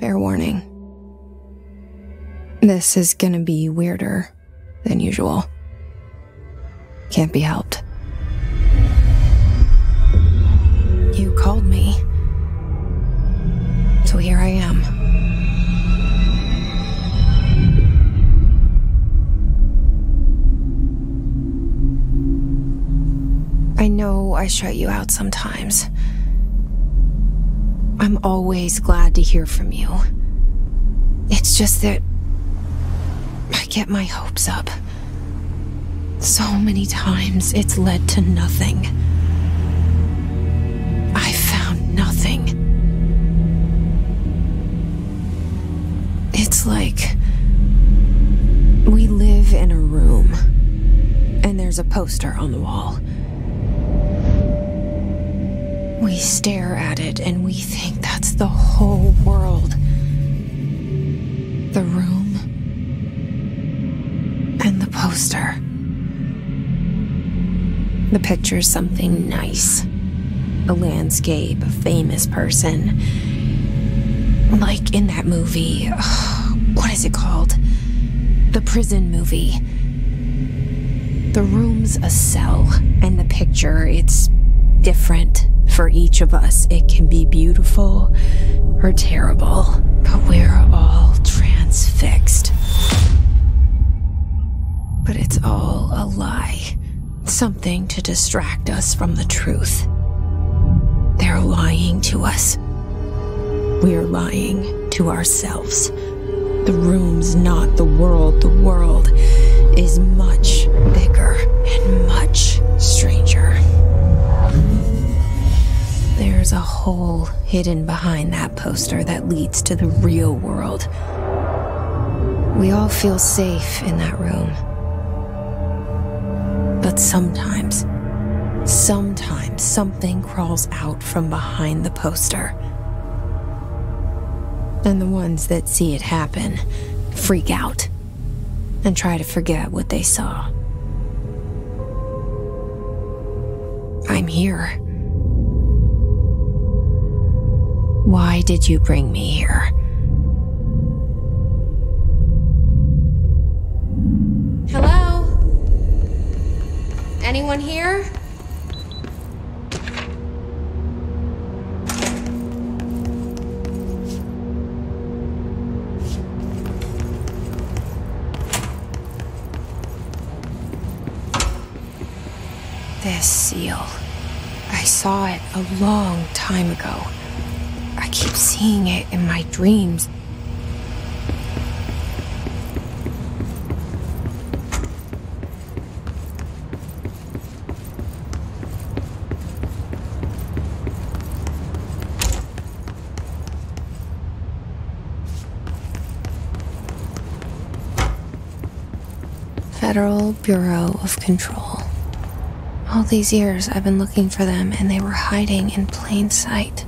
Fair warning. This is gonna be weirder than usual. Can't be helped. You called me. So here I am. I know I shut you out sometimes. I'm always glad to hear from you. It's just that I get my hopes up. So many times it's led to nothing. I found nothing. It's like we live in a room and there's a poster on the wall. We stare at it and we think that's the whole world. The room and the poster. The picture's something nice. A landscape, a famous person. Like in that movie, what is it called? The prison movie. The room's a cell, and the picture, it's different for each of us. It can be beautiful or terrible, but we're all transfixed. But it's all a lie. Something to distract us from the truth. They're lying to us. We're lying to ourselves. The room's not the world. The world is much bigger and much stranger. There's a hole hidden behind that poster that leads to the real world. We all feel safe in that room. But sometimes something crawls out from behind the poster. And the ones that see it happen freak out and try to forget what they saw. I'm here. Why did you bring me here? Hello? Anyone here? This seal. I saw it a long time ago. I keep seeing it in my dreams. Federal Bureau of Control. All these years I've been looking for them and they were hiding in plain sight.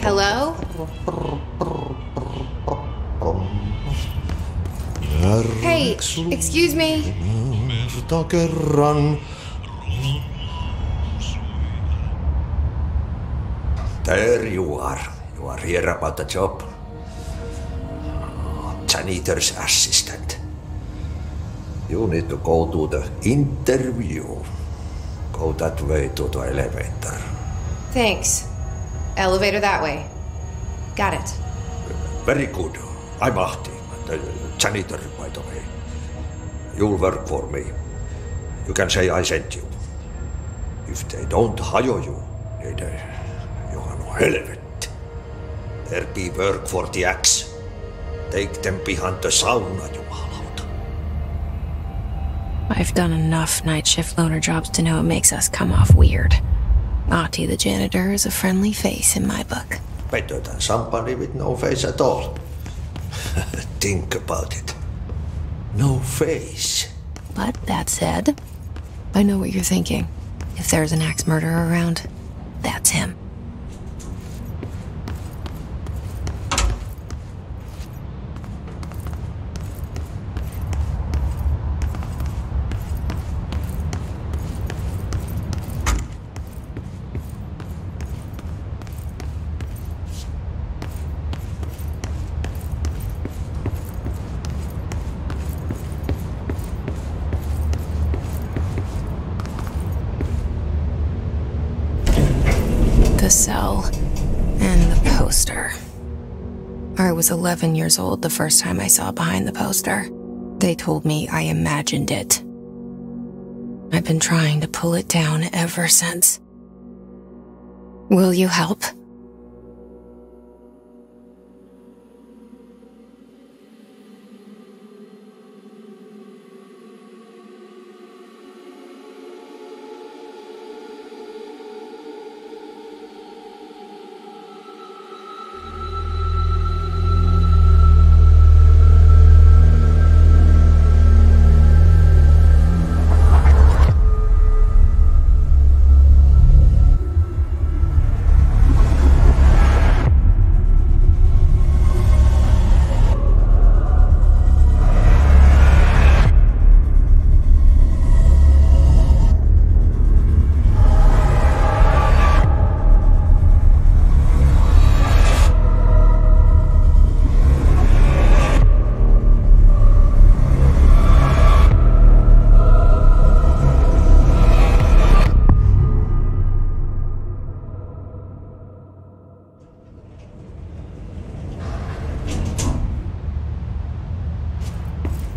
Hello? Hey, excuse me. There you are. You are here about the job. Janitor's assistant. You need to go to the interview. Go that way to the elevator. Thanks. Elevator that way. Got it. Very good. I'm Ahti, the janitor, by the way. You'll work for me. You can say I sent you. If they don't hire you, then you are no helvet. There be work for the axe. Take them behind the sauna, jumalauta. I've done enough night shift loner jobs to know it makes us come off weird. Ahti the janitor is a friendly face in my book. Better than somebody with no face at all. Think about it. No face. But that said, I know what you're thinking. If there's an axe murderer around, that's him. The cell and the poster. I was 11 years old the first time I saw behind the poster. They told me I imagined it. I've been trying to pull it down ever since. Will you help?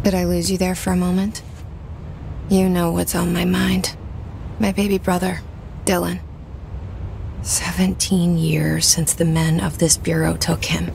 Did I lose you there for a moment? You know what's on my mind. My baby brother, Dylan. 17 years since the men of this bureau took him.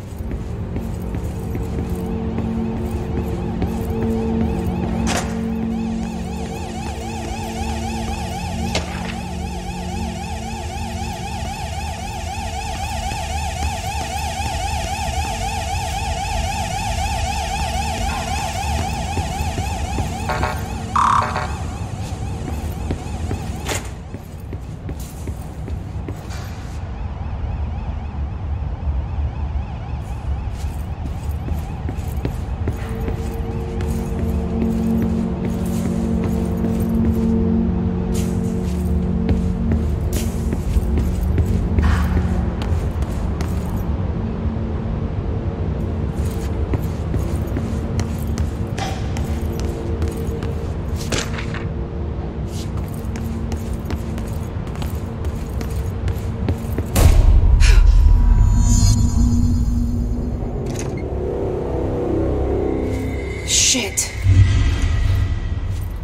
Shit.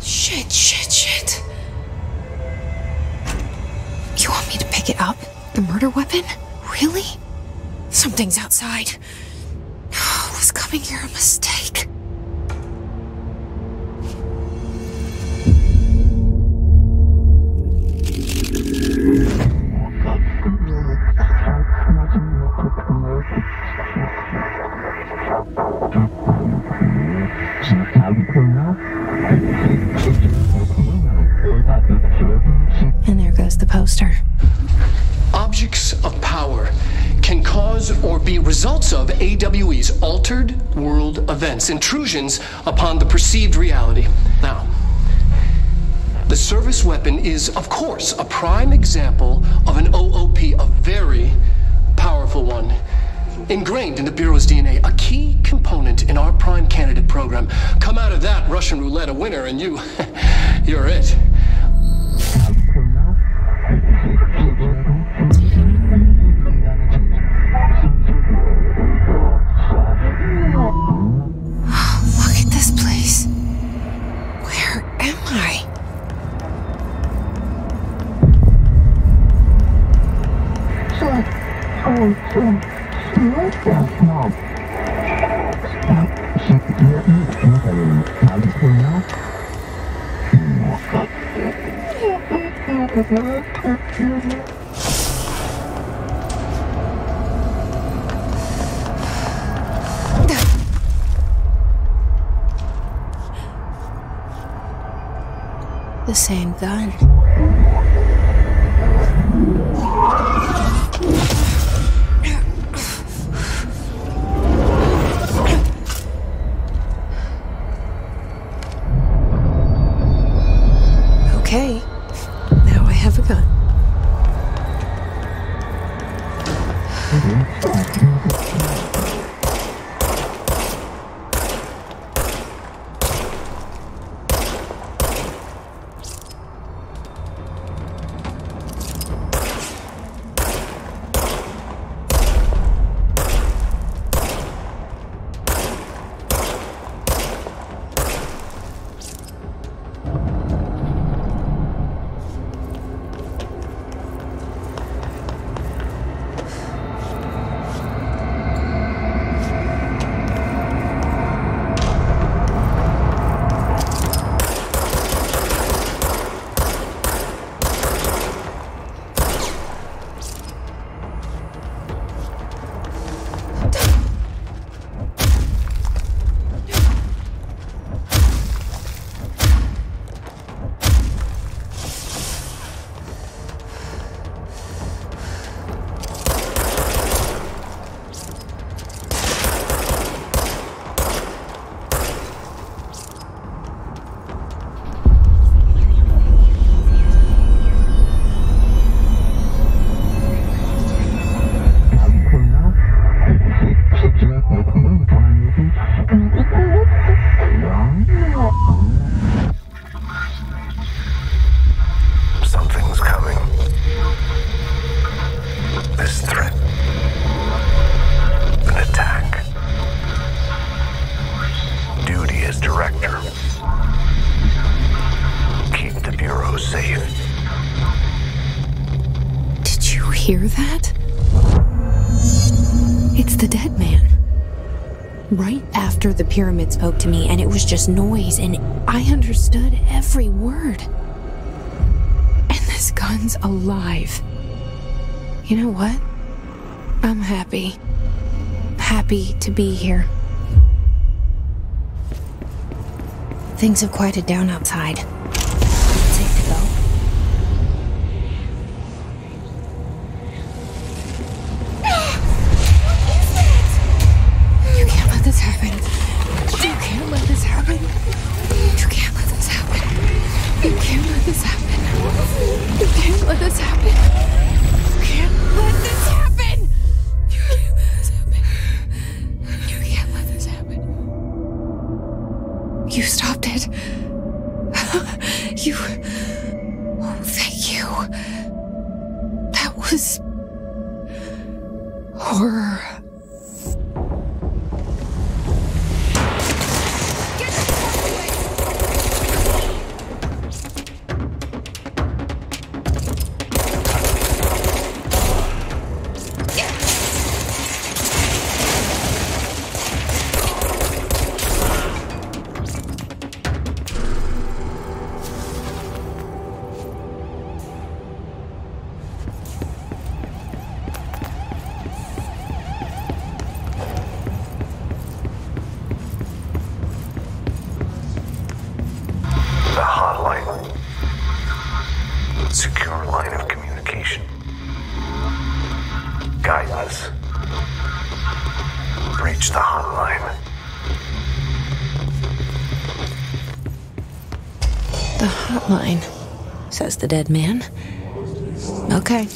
Shit. You want me to pick it up? The murder weapon? Really? Something's outside. Was coming here a mistake? And there goes the poster. Objects of power can cause or be results of AWE's altered world events, intrusions upon the perceived reality. Now, the service weapon is, of course, a prime example of an OOP, a very powerful one. Ingrained in the Bureau's DNA, a key component in our prime candidate program. Come out of that Russian roulette a winner and you're it. Look at this place. Where am I? the same gun. Okay, now I have a gun. Something's coming. This threat. An attack. Duty as director. Keep the Bureau safe. Did you hear that? It's the dead man. Right after the pyramid spoke to me, and it was just noise, and I understood every word. And this gun's alive. You know what? I'm happy. Happy to be here. Things have quieted down outside. It's safe to go. You can't let this happen. You can't let this happen. You can't let this happen. You can't let this happen. You can't let this happen. You can't let this happen. You can't let this happen. You can't let this happen. You stopped it. You... Oh, thank you. That was... horror. The hotline. Secure line of communication. Guidance. Reach the hotline. The hotline, says the dead man. Okay.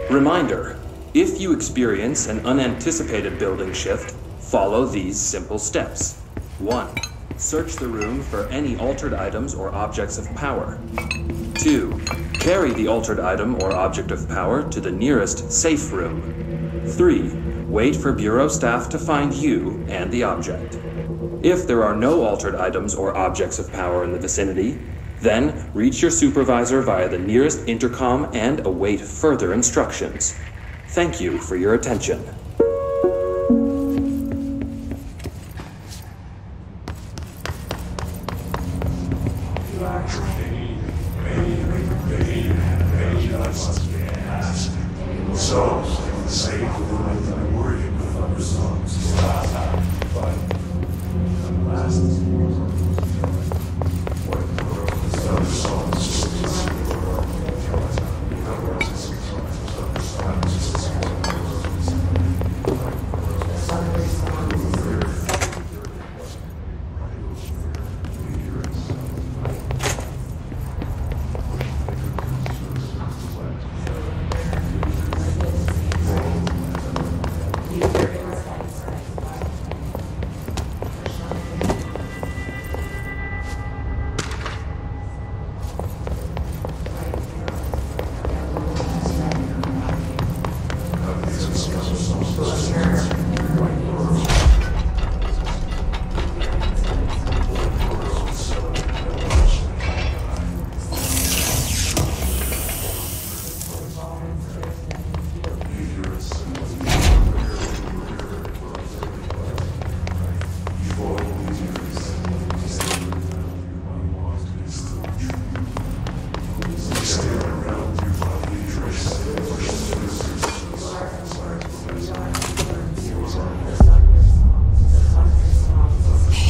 Reminder, if you experience an unanticipated building shift, follow these simple steps. 1. Search the room for any altered items or objects of power. 2. Carry the altered item or object of power to the nearest safe room. 3. Wait for Bureau staff to find you and the object. If there are no altered items or objects of power in the vicinity, then reach your supervisor via the nearest intercom and await further instructions. Thank you for your attention.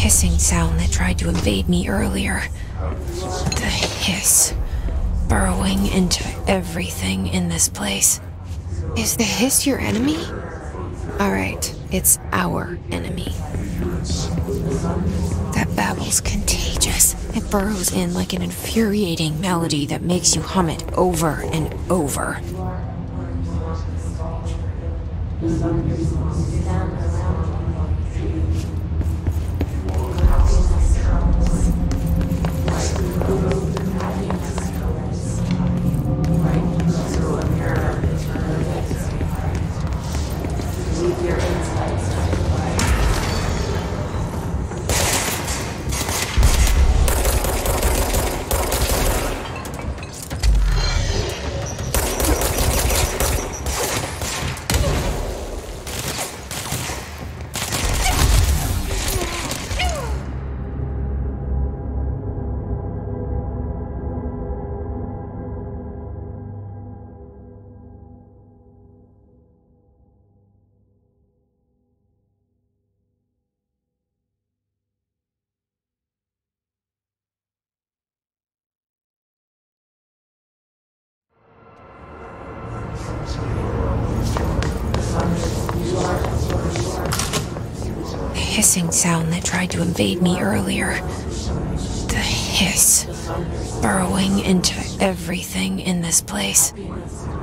Hissing sound that tried to invade me earlier. The hiss, burrowing into everything in this place. Is the hiss your enemy? Alright, it's our enemy. That babble's contagious. It burrows in like an infuriating melody that makes you hum it over and over. Hissing sound that tried to invade me earlier. The hiss, burrowing into everything in this place.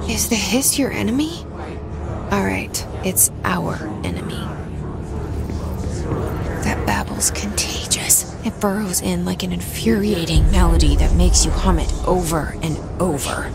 Is the hiss your enemy? Alright, it's our enemy. That babble's contagious. It burrows in like an infuriating melody that makes you hum it over and over.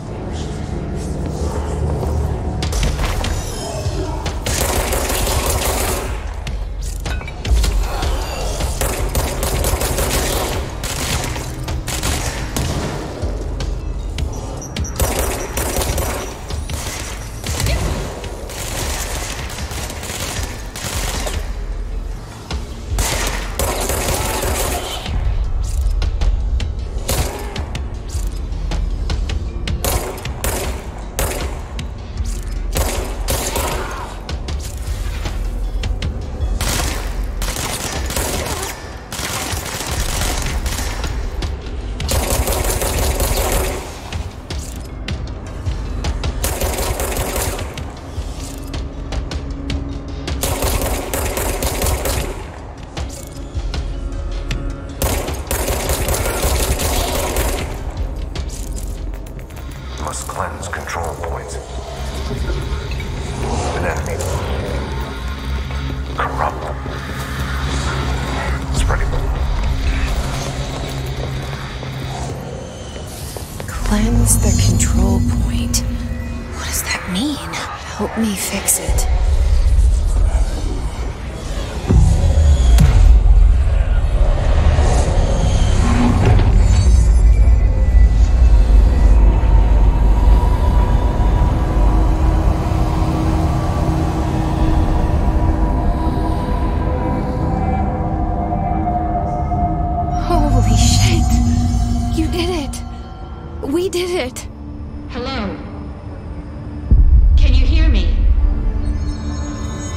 Must cleanse control points. Cleanse the control point. What does that mean? Help me fix it. Holy shit! You did it! We did it! Hello? Can you hear me?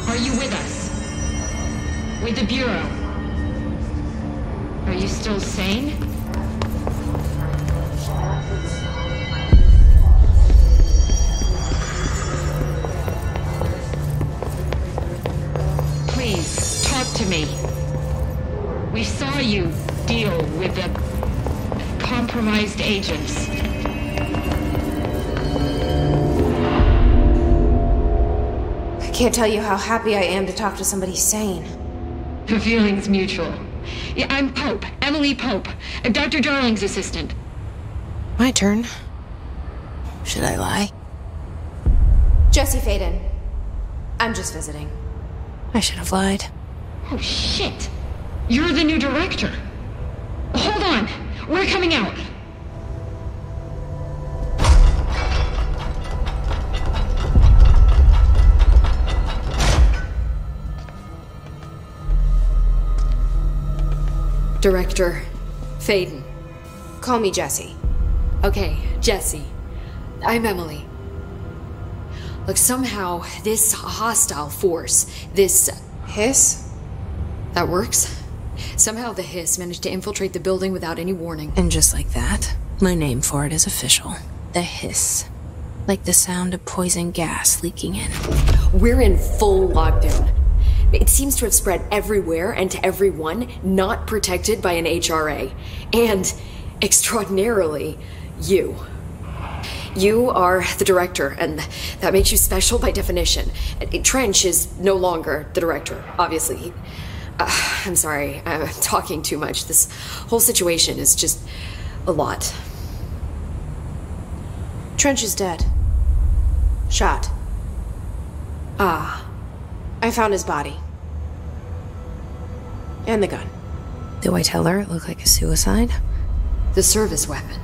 Are you with us? With the Bureau? Are you still sane? Please, talk to me. We saw you deal with the compromised agents. I can't tell you how happy I am to talk to somebody sane. The feeling's mutual. Yeah, I'm Pope, Emily Pope, Dr. Darling's assistant. My turn. Should I lie? Jesse Faden. I'm just visiting. I should have lied. Oh, shit. You're the new director. Hold on. We're coming out. Director Faden. Call me Jesse. Okay, Jesse. I'm Emily. Look, somehow this hostile force, this... Hiss? That works? Somehow the Hiss managed to infiltrate the building without any warning. And just like that, my name for it is official. The Hiss. Like the sound of poison gas leaking in. We're in full lockdown. It seems to have spread everywhere and to everyone not protected by an HRA. And, extraordinarily, you. You are the director, and that makes you special by definition. Trench is no longer the director, obviously. I'm sorry, I'm talking too much. This whole situation is just a lot. Trench is dead. Shot. Ah. I found his body. And the gun. Do I tell her it looked like a suicide? The service weapon.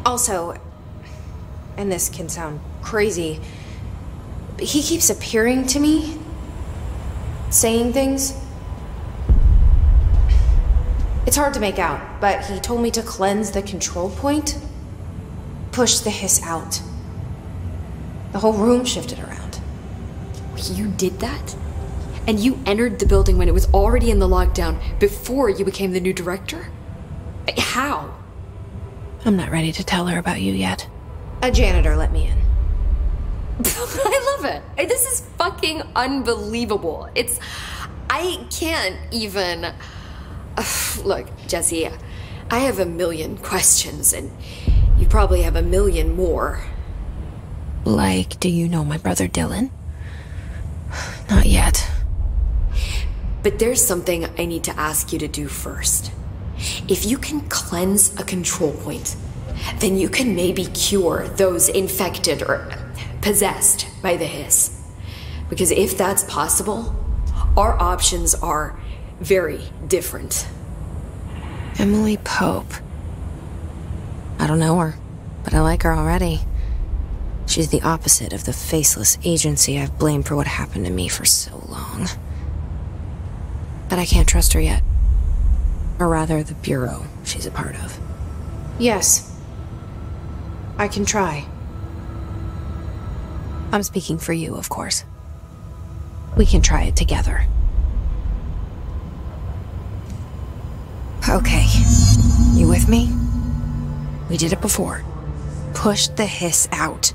Also, and this can sound crazy, but he keeps appearing to me, saying things. It's hard to make out, but he told me to cleanse the control point, push the Hiss out. The whole room shifted around. You did that? And you entered the building when it was already in the lockdown before you became the new director? How? I'm not ready to tell her about you yet. A janitor let me in. I love it. This is fucking unbelievable. I can't even... Look, Jesse, I have a million questions, and you probably have a million more. Like, do you know my brother Dylan? Not yet. But there's something I need to ask you to do first. If you can cleanse a control point, then you can maybe cure those infected or possessed by the Hiss. Because if that's possible, our options are very different. Emily Pope. I don't know her, but I like her already. She's the opposite of the faceless agency I've blamed for what happened to me for so long. But I can't trust her yet. Or rather, the Bureau she's a part of. Yes. I can try. I'm speaking for you, of course. We can try it together. Okay. You with me? We did it before. Push the Hiss out.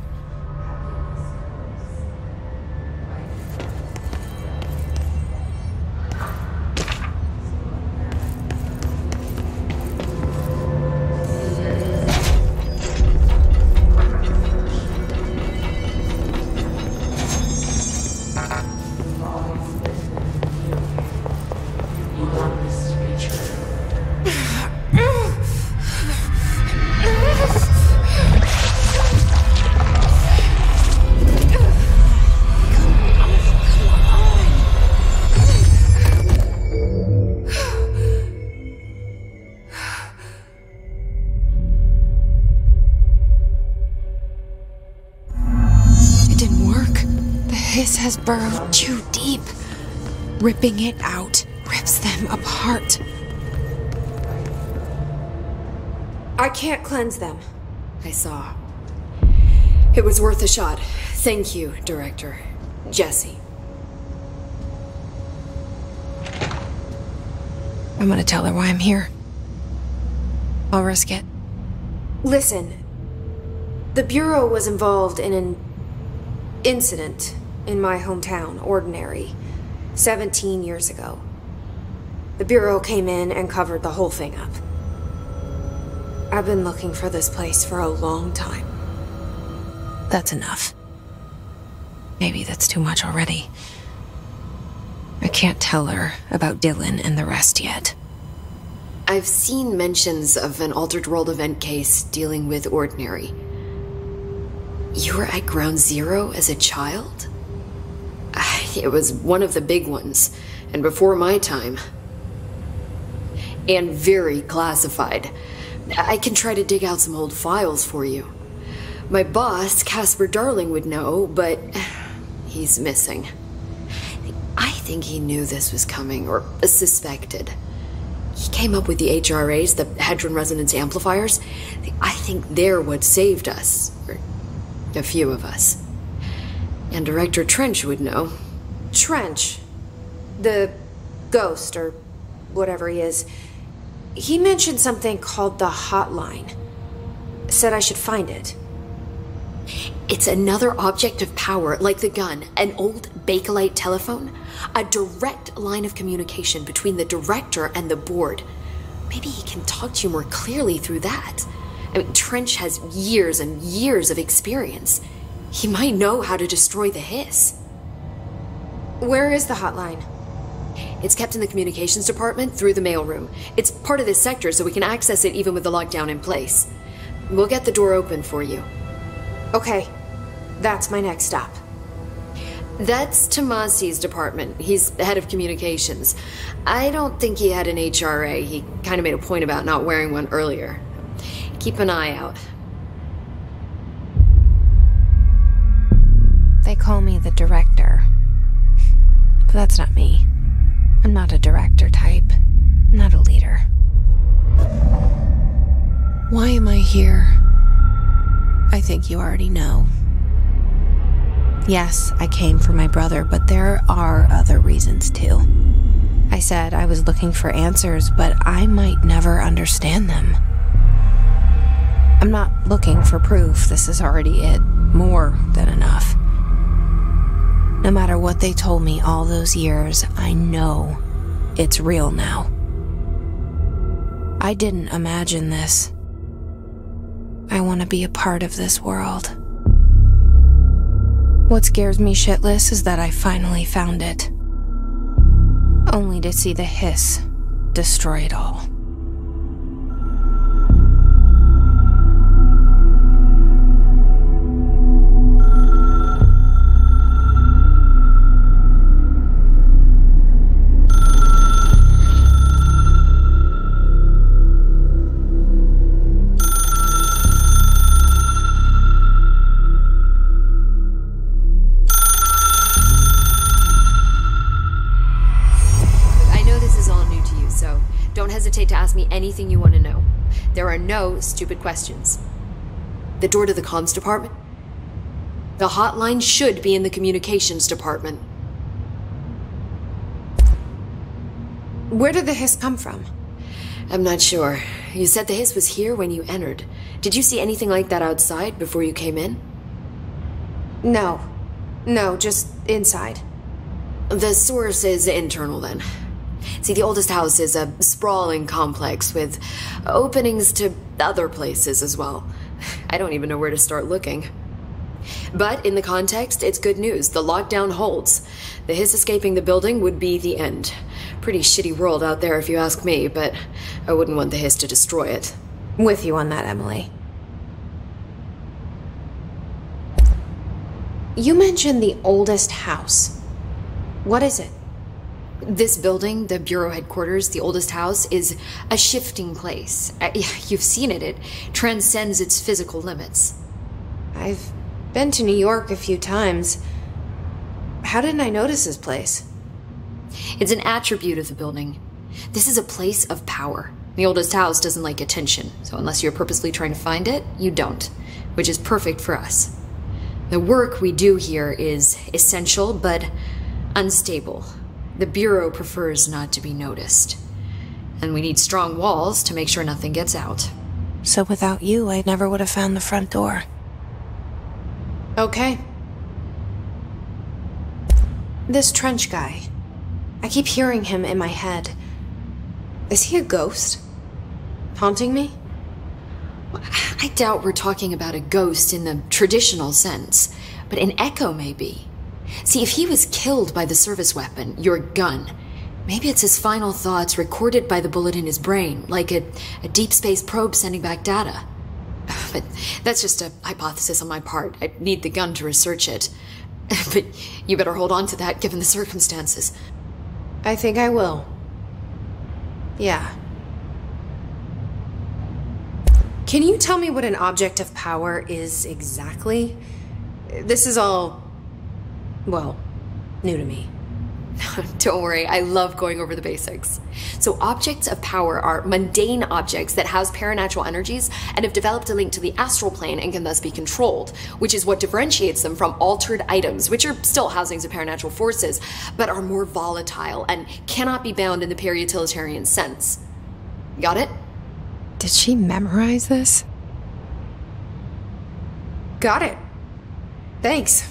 hiss has burrowed too deep. Ripping it out rips them apart. I can't cleanse them. I saw. It was worth a shot. Thank you, Director. Jesse. I'm gonna tell her why I'm here. I'll risk it. Listen, the Bureau was involved in an incident in my hometown, Ordinary, 17 years ago. The Bureau came in and covered the whole thing up. I've been looking for this place for a long time. That's enough. Maybe that's too much already. I can't tell her about Dylan and the rest yet. I've seen mentions of an Altered World event case dealing with Ordinary. You were at Ground Zero as a child? It was one of the big ones, and before my time. And very classified. I can try to dig out some old files for you. My boss, Casper Darling, would know, but he's missing. I think he knew this was coming, or suspected. He came up with the HRAs, the Hadron Resonance Amplifiers. I think they're what saved us. Or a few of us. And Director Trench would know. Trench? The ghost, or whatever he is. He mentioned something called the Hotline. Said I should find it. It's another object of power, like the gun, an old Bakelite telephone. A direct line of communication between the director and the board. Maybe he can talk to you more clearly through that. I mean, Trench has years and years of experience. He might know how to destroy the hiss. Where is the hotline? It's kept in the communications department through the mailroom. It's part of this sector, so we can access it even with the lockdown in place. We'll get the door open for you. Okay, that's my next stop. That's Tomasi's department. He's head of communications. I don't think he had an HRA. He kind of made a point about not wearing one earlier. Keep an eye out. They call me the director. But that's not me. I'm not a director type. I'm not a leader. Why am I here? I think you already know. Yes, I came for my brother, but there are other reasons too. I said I was looking for answers, but I might never understand them. I'm not looking for proof. This is already it. More than enough. No matter what they told me all those years, I know it's real now. I didn't imagine this. I want to be a part of this world. What scares me shitless is that I finally found it. Only to see the hiss destroy it all. To ask me anything you want to know. There are no stupid questions. The door to the comms department? The hotline should be in the communications department. Where did the hiss come from? I'm not sure. You said the hiss was here when you entered. Did you see anything like that outside before you came in? No. No, just inside. The source is internal then. See, the oldest house is a sprawling complex with openings to other places as well. I don't even know where to start looking. But in the context, it's good news. The lockdown holds. The hiss escaping the building would be the end. Pretty shitty world out there if you ask me, but I wouldn't want the hiss to destroy it. With you on that, Emily. You mentioned the oldest house. What is it? This building, the Bureau headquarters, the oldest house, is a shifting place. You've seen it. It transcends its physical limits. I've been to New York a few times. How didn't I notice this place? It's an attribute of the building. This is a place of power. The oldest house doesn't like attention, so unless you're purposely trying to find it, you don't, which is perfect for us. The work we do here is essential, but unstable. The Bureau prefers not to be noticed. And we need strong walls to make sure nothing gets out. So without you, I never would have found the front door. Okay. This Trench guy. I keep hearing him in my head. Is he a ghost? Haunting me? I doubt we're talking about a ghost in the traditional sense, but an echo maybe. See, if he was killed by the service weapon, your gun, maybe it's his final thoughts recorded by the bullet in his brain, like a deep space probe sending back data. But that's just a hypothesis on my part. I need the gun to research it. But you better hold on to that given the circumstances. I think I will. Yeah. Can you tell me what an object of power is exactly? This is all, well, new to me. Don't worry, I love going over the basics. So objects of power are mundane objects that house paranatural energies and have developed a link to the astral plane and can thus be controlled, which is what differentiates them from altered items, which are still housings of paranatural forces, but are more volatile and cannot be bound in the peri-utilitarian sense. Got it? Did she memorize this? Got it. Thanks.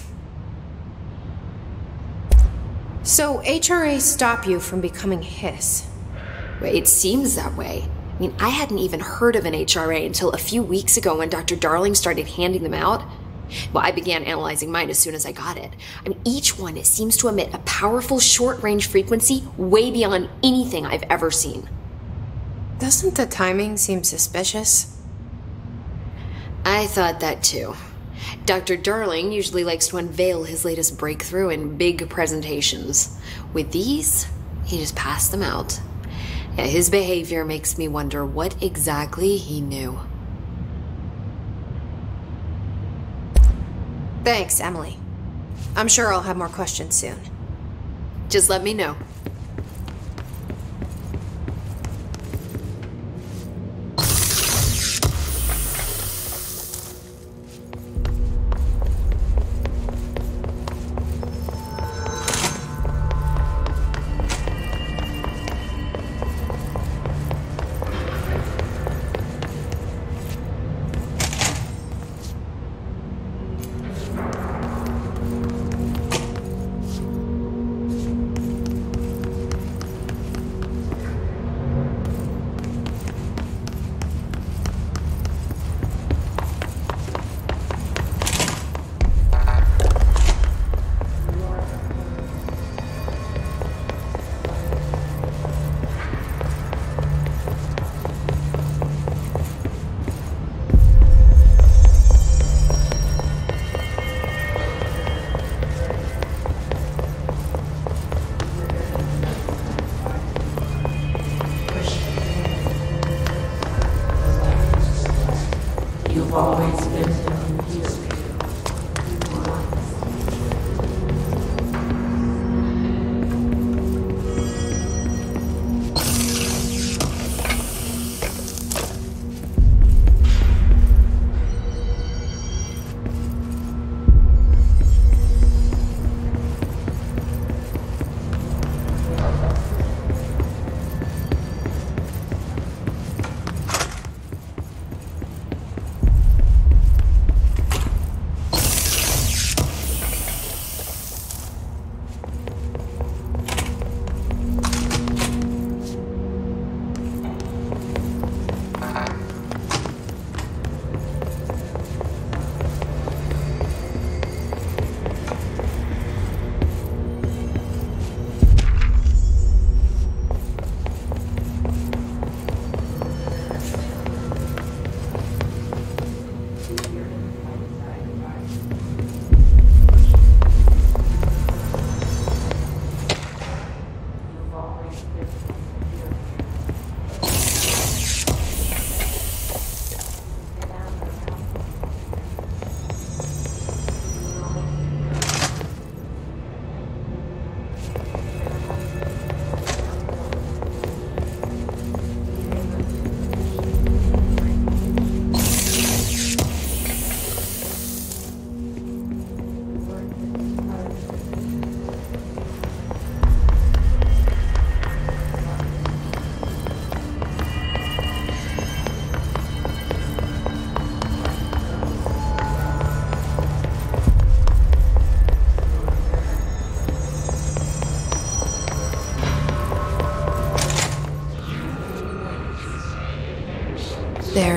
So HRA stop you from becoming Hiss? It seems that way. I mean, I hadn't even heard of an HRA until a few weeks ago when Dr. Darling started handing them out. Well, I began analyzing mine as soon as I got it. I mean, each one seems to emit a powerful short-range frequency way beyond anything I've ever seen. Doesn't the timing seem suspicious? I thought that too. Dr. Darling usually likes to unveil his latest breakthrough in big presentations. With these, he just passed them out. Yeah, his behavior makes me wonder what exactly he knew. Thanks, Emily. I'm sure I'll have more questions soon. Just let me know.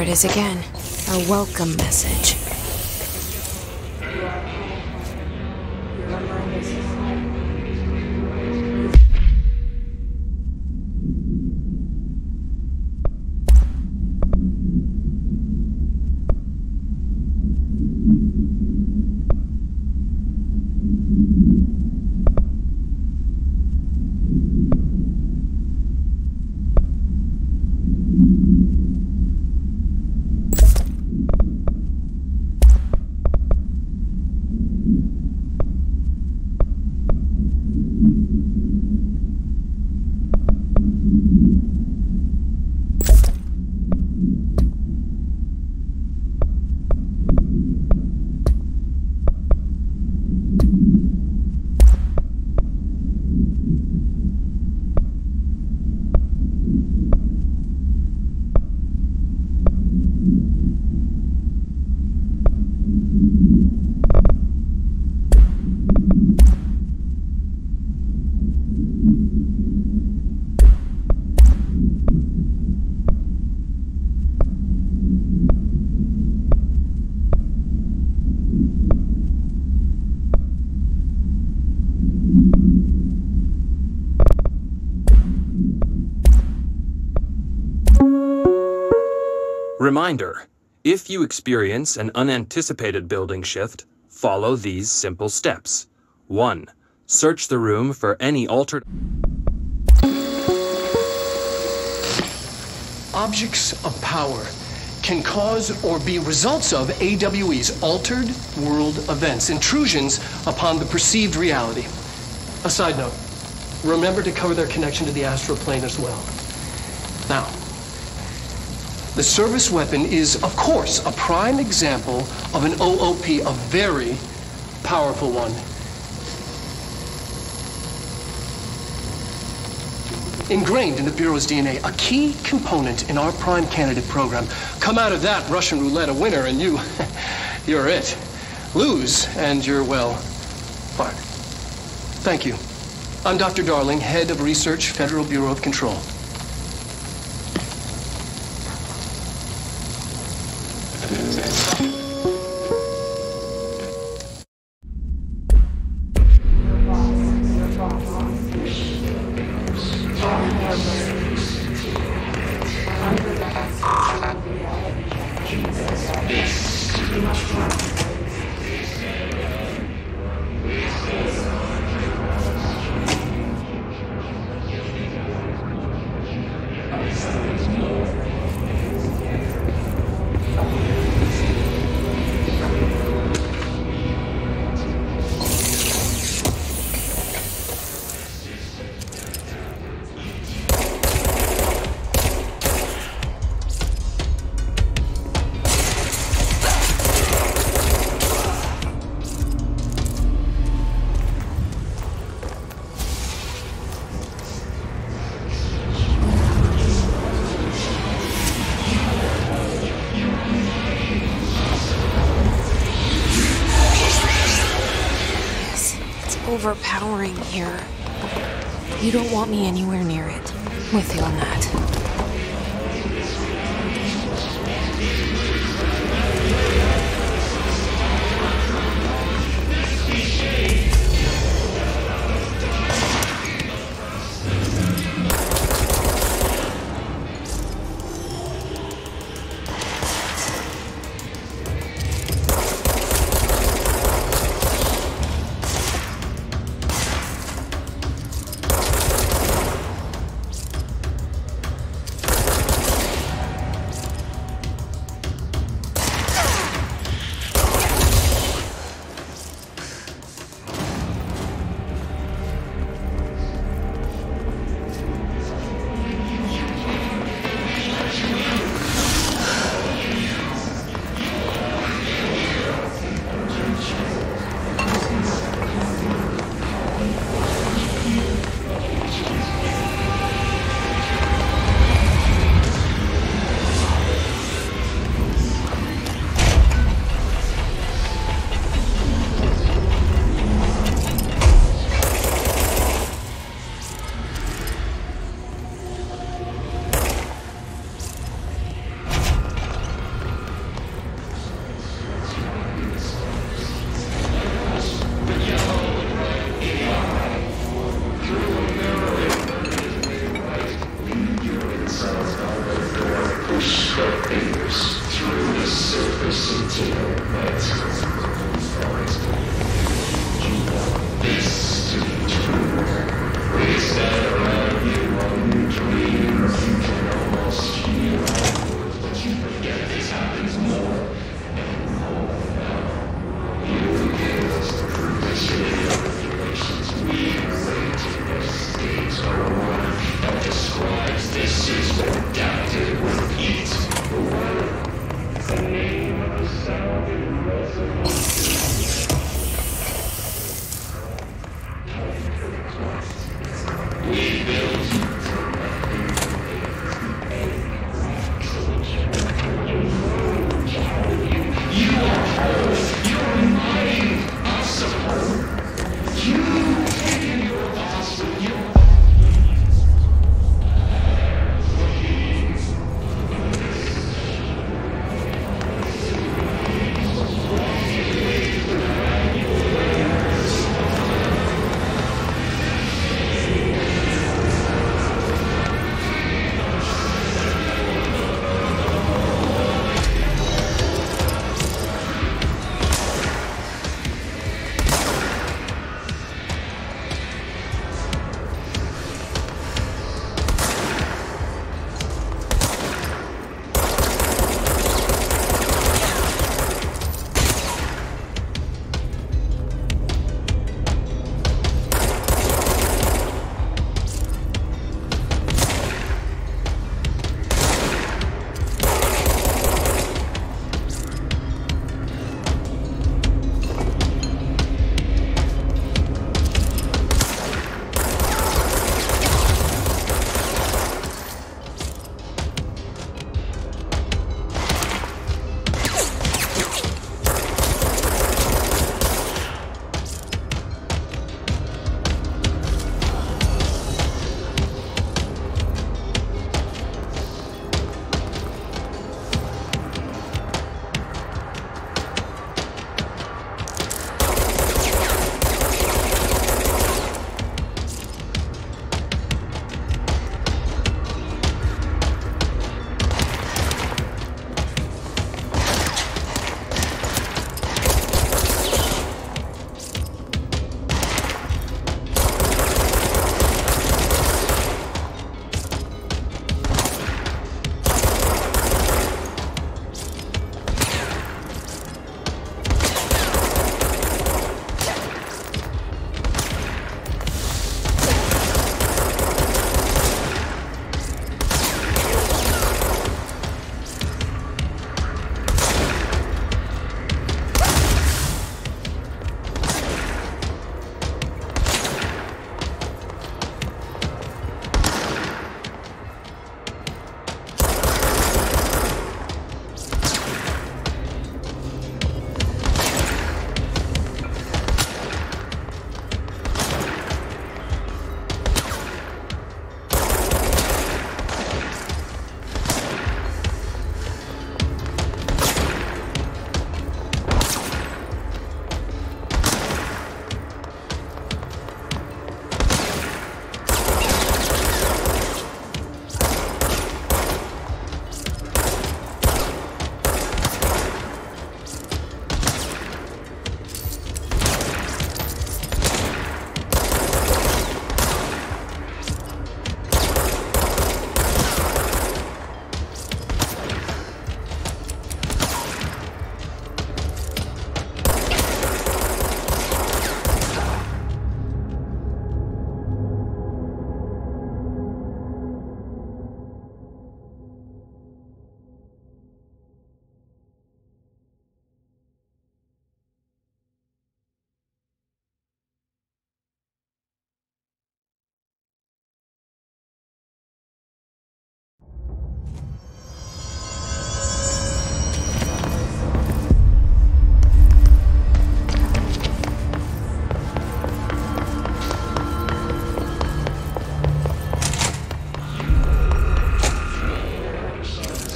it is again. A welcome message. Reminder: if you experience an unanticipated building shift, follow these simple steps. 1. Search the room for any altered... Objects of power can cause or be results of AWE's altered world events, intrusions upon the perceived reality. A side note, remember to cover their connection to the astral plane as well. Now, the service weapon is, of course, a prime example of an OOP, a very powerful one. Ingrained in the Bureau's DNA, a key component in our prime candidate program. Come out of that Russian roulette a winner and you're it. Lose and you're, well, fired. Thank you. I'm Dr. Darling, Head of Research, Federal Bureau of Control. Overpowering here. You don't want me anywhere near it. With you on that.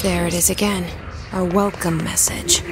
There it is again. Our welcome message.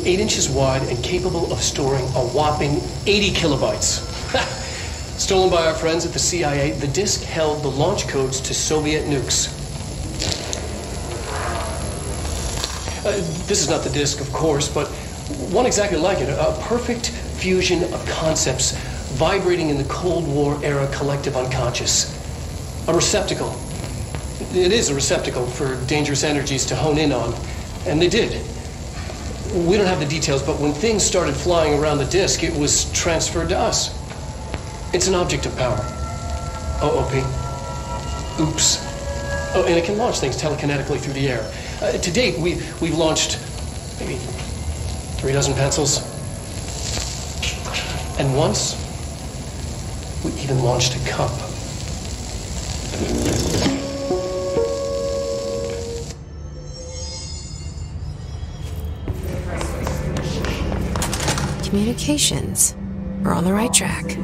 8 inches wide and capable of storing a whopping 80 kilobytes. Stolen by our friends at the CIA, the disk held the launch codes to Soviet nukes. This is not the disk, of course, but one exactly like it. A perfect fusion of concepts vibrating in the Cold War era collective unconscious. A receptacle. It is a receptacle for dangerous energies to hone in on. And they did. We don't have the details, but when things started flying around the disk, it was transferred to us. It's an object of power. OOP. Oops. Oh, and it can launch things telekinetically through the air. To date, we've launched maybe 3 dozen pencils. And once, we even launched a cup. Communications. We're on the right track.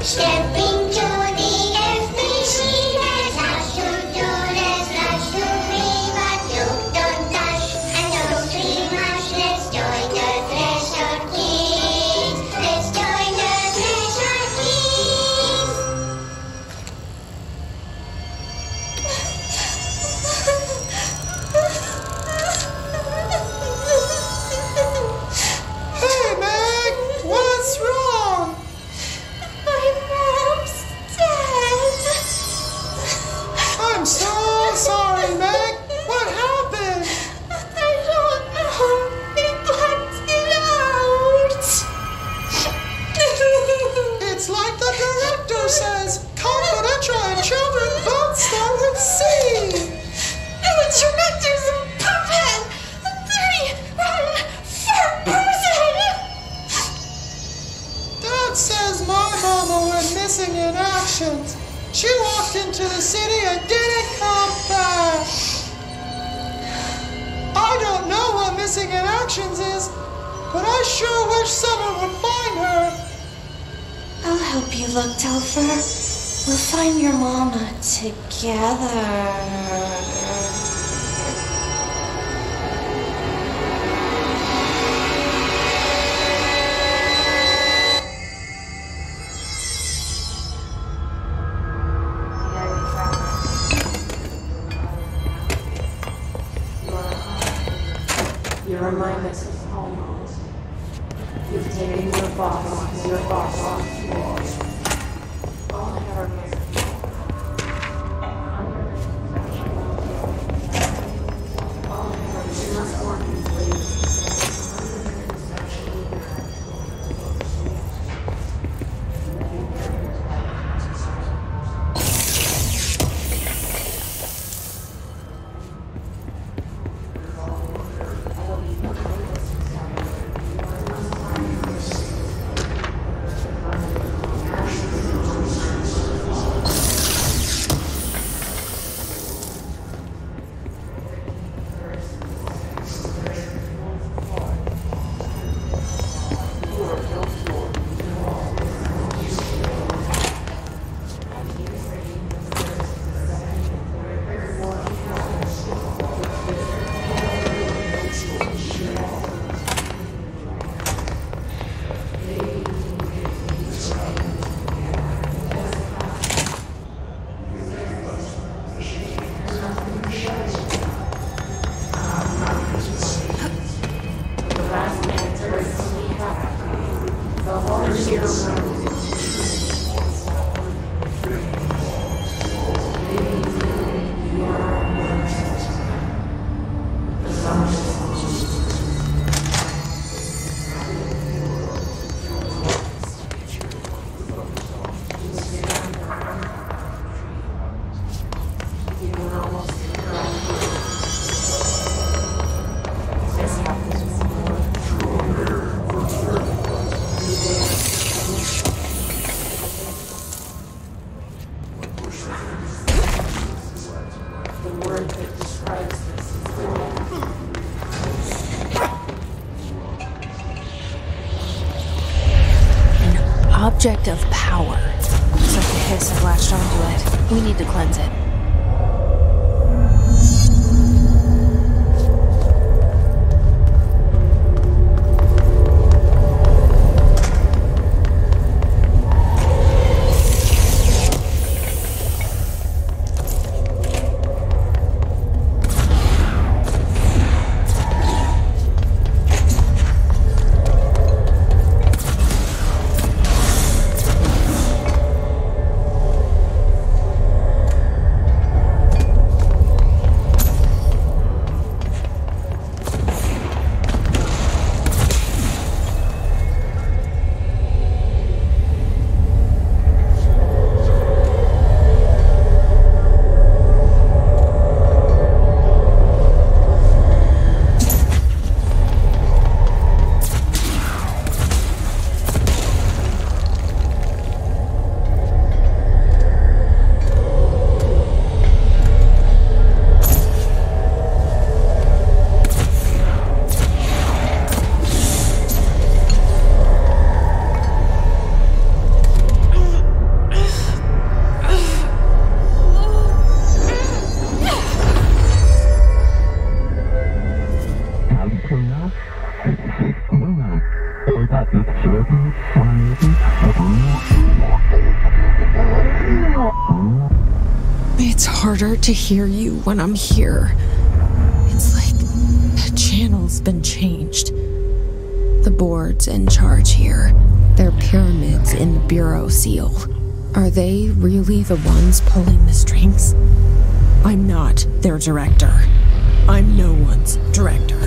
Stepping to the FBC, there's lots to do, there's lots to be, but you don't touch and don't be much. Let's join the Treasure Kids. Let's join the Treasure Kids. Hey, Meg! What's wrong? I'm so sorry, Meg. What happened? I don't know. They blacked it out. It's like the director says, confidential and children don't start at sea. The director's a puppet. A dirty, rotten, fat person. Dad says my mama went missing in action. She walked into the city and didn't come back. I don't know what missing in actions is, but I sure wish someone would find her. I'll help you look, Telfer. We'll find your mama together. You're a mindless almost. You've taken your boss, your boss off yours. All her object of power. Looks like the hiss have latched onto it. We need to cleanse it. It's harder to hear you when I'm here. It's like the channel's been changed. The board's in charge here. They're pyramids in the Bureau seal. Are they really the ones pulling the strings? I'm not their director. I'm no one's director.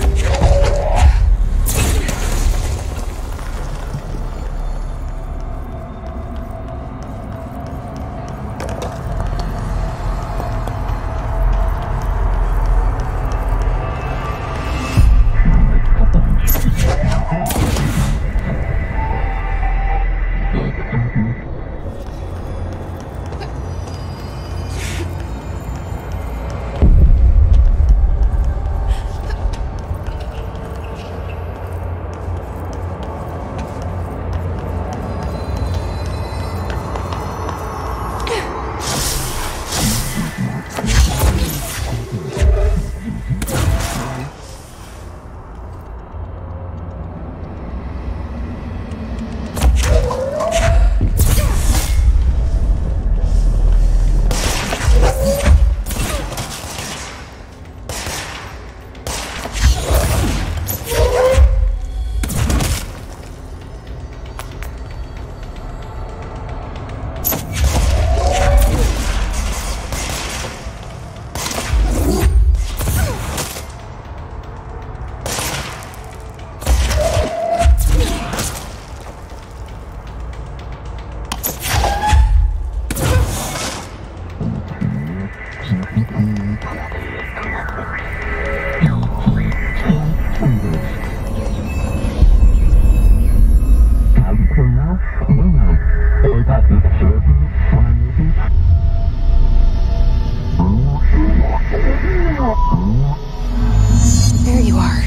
There you are.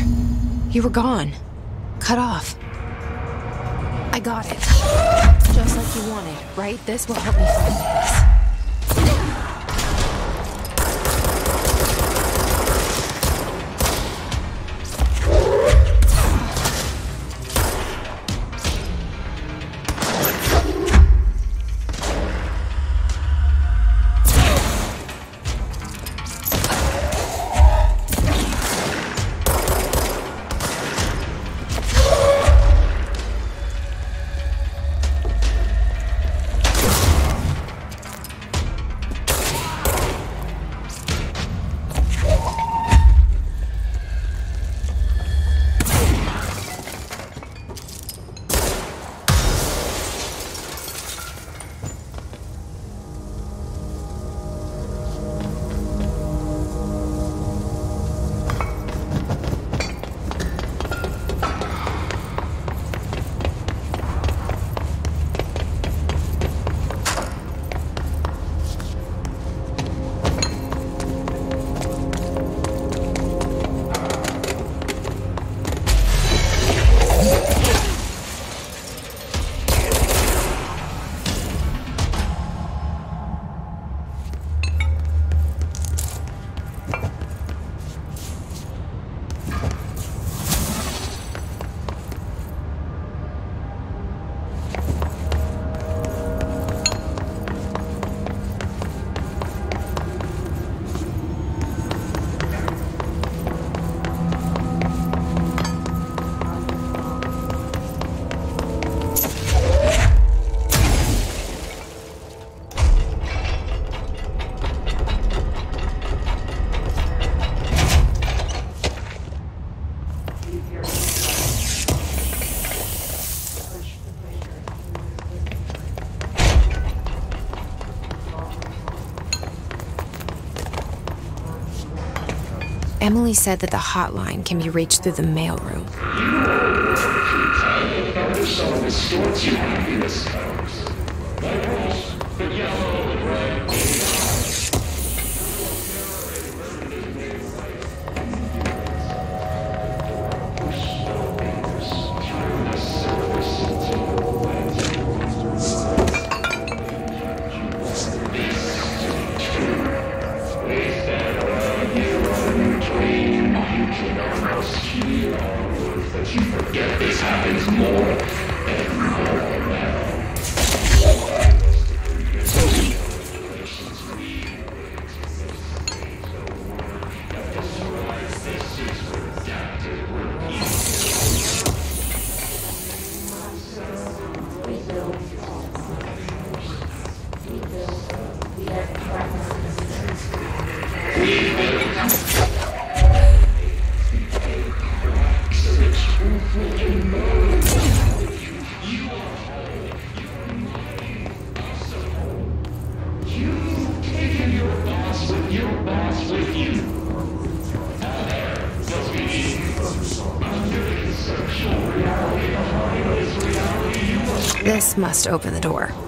You were gone. Cut off. I got it. Just like you wanted, right? This will help me find this. Emily said that the hotline can be reached through the mailroom. This must open the door.